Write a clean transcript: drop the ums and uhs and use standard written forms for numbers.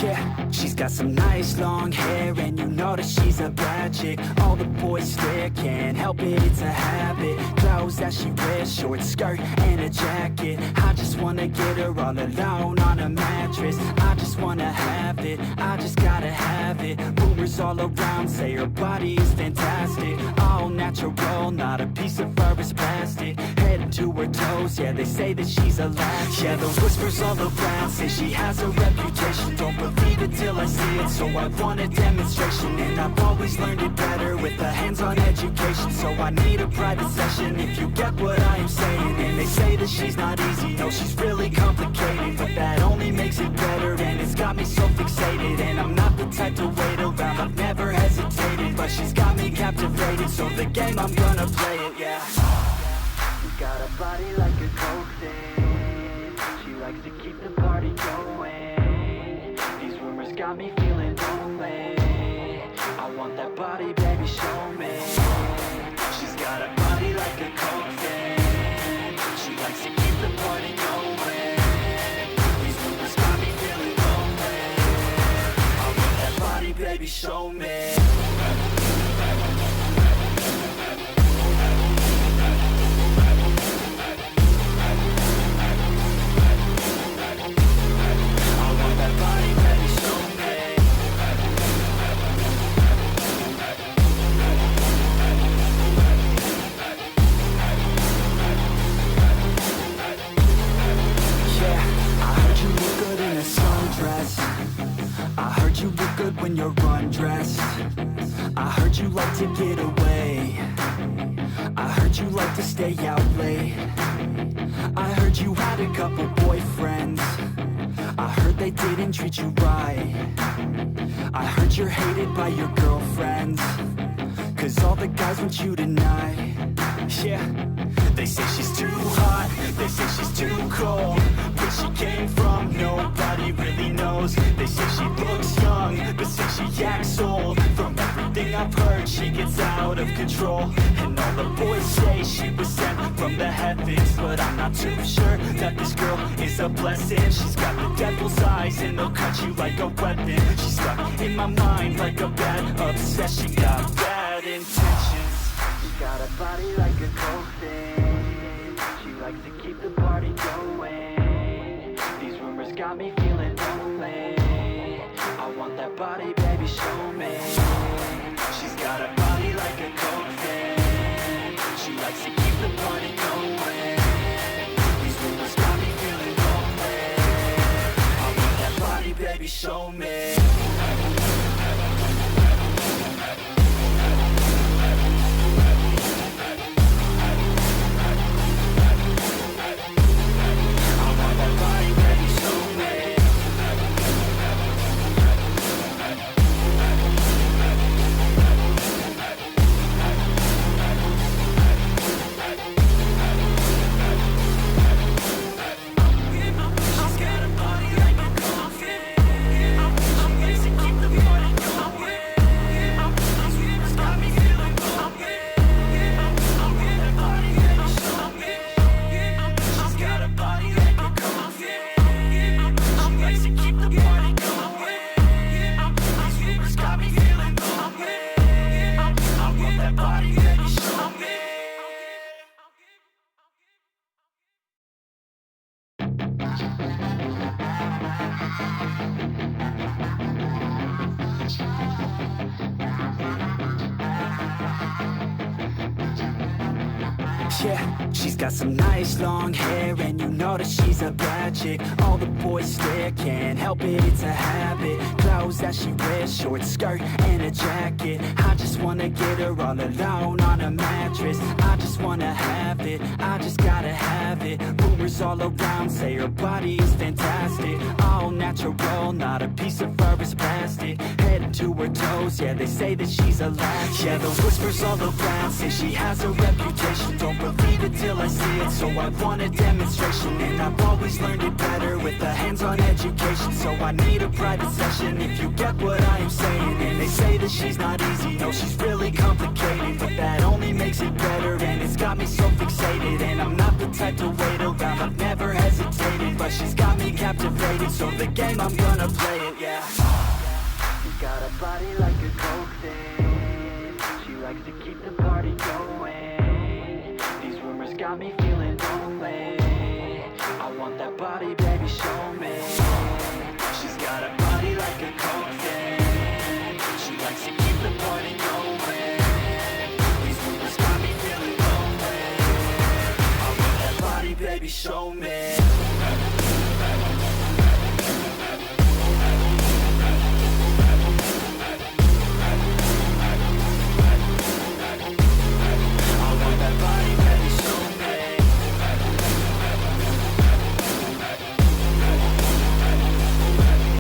Yeah, she's got some nice long hair, and you know that she's a bad chick. All the boys stare, can't help it, it's a habit. Clothes that she wears, short skirt and a jacket. I just wanna get her all alone on a mattress. I just wanna have it, I just gotta have it. Rumors all around say her body is fantastic. All natural, not a piece of fur is plastic. Head to her toes, yeah, they say that she's a latch. Yeah, the whispers all around say she has a reputation. Don't believe it till I see it, so I want a demonstration. And I've always learned it better with a hands-on education. So I need a private session, if you get what I am saying. And they say that she's not easy, no, she's really complicated. But that only makes it better, and it's got me so fixated. And I'm not the type to wait around, I've never hesitated. But she's got me captivated, so the game, I'm gonna play it, yeah. She got a body like a coke thing. She likes to keep the party going. These rumors got me feeling lonely. I want that body, baby, show me. She's got a body like a coke thing. She likes to keep the party going. These rumors got me feeling lonely. I want that body, baby, show me. You look good when you're undressed. I heard you like to get away. I heard you like to stay out late. I heard you had a couple boyfriends. I heard they didn't treat you right. I heard you're hated by your girlfriends, 'cause all the guys want you tonight. Yeah, they say she's too hot, they say she's too cold. Where she came from, nobody really knows. They say she looks young, but say she acts old. From everything I've heard, she gets out of control. And all the boys say she was sent from the heavens, but I'm not too sure that this girl is a blessing. She's got the devil's eyes and they'll cut you like a weapon. She's stuck in my mind like a bad obsession. Got bad intentions. She's got a body like a coke thing. She likes to keep the party going. These rumors got me feeling lonely. I want that body, baby, show me. She's got a body like a coke thing. She likes to keep the party going. These rumors got me feeling lonely. I want that body, baby, show me. Yeah, she's got some nice long hair, and you know that she's a bad chick. All the boys stare, can't help it, it's a habit. Clothes that she wears, short skirt and a jacket. I just wanna get her all alone on a mattress. I just wanna have it, I just gotta have it. Rumors all around say her body is fantastic. All natural, not a piece of fur is plastic. Head to her toes, yeah, they say that she's a latch. Yeah, the whispers all around say she has a reputation. Don't believe it till I see it, so I want a demonstration. And I've always learned it better with a hands-on education. So I need a private session, if you get what I am saying. And they say that she's not easy, no, she's really complicated. But that only makes it better, and it's got me so fixated. And I'm not the type to wait around, I've never hesitated. But she's got me captivated, so the game game, I'm gonna play it, yeah. She's got a body like a coke thing. She likes to keep the party going. These rumors got me feeling lonely. I want that body back.